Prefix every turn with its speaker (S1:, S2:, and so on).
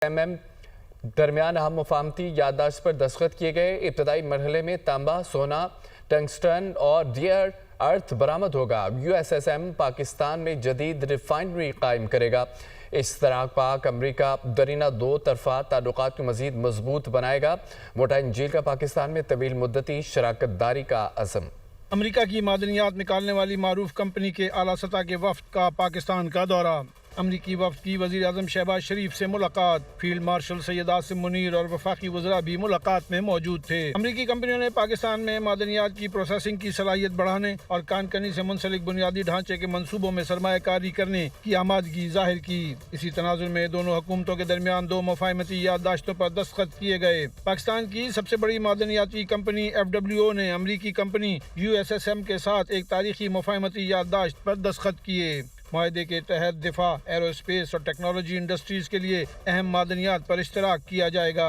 S1: M درمیان ہم مفاہمتی یادداشت پر دستخط کیے گئے۔ ابتدائی مرحلے میں تانبا، سونا، ٹنگسٹن اور ریئر ارتھ برآمد ہوگا۔ U S S M Pakistan میں جدید ریفائنری قائم کرے گا۔ اس طرح پاک امریکہ درینہ دو طرفہ تعلقات کو مزید مضبوط بنائے گا۔ موٹا انجیل کا پاکستان میں طویل مدتی شراکت داری کا عزم۔
S2: امریکہ کی معدنیات نکالنے والی معروف کمپنی کے اعلیٰ سطح کے وفد کا پاکستان کا دورہ۔ امریکی وفد کی وزیر اعظم شہباز شریف سے ملاقات۔ فیلڈ مارشل سید عاصم منیر اور وفاقی وزراء بھی ملاقات میں موجود تھے۔ امریکی کمپنیوں نے پاکستان میں معدنیات کی پروسیسنگ کی صلاحیت بڑھانے اور کان کنی سے منسلک بنیادی ڈھانچے کے منصوبوں میں سرمایہ کاری کرنے کی آمادگی ظاہر کی۔ اسی تناظر میں دونوں حکومتوں کے درمیان دو مفاہمتی یادداشتوں پر دستخط کیے گئے۔ پاکستان کی سب سے بڑی معدنیاتی کمپنی FWO نے امریکی کمپنی USSM کے ساتھ ایک تاریخی مفاہمتی یادداشت پر دستخط کیے۔ معاہدے کے تحت دفاع، ایرو اسپیس اور ٹیکنالوجی انڈسٹریز کے لیے اہم معدنیات پر اشتراک کیا جائے گا۔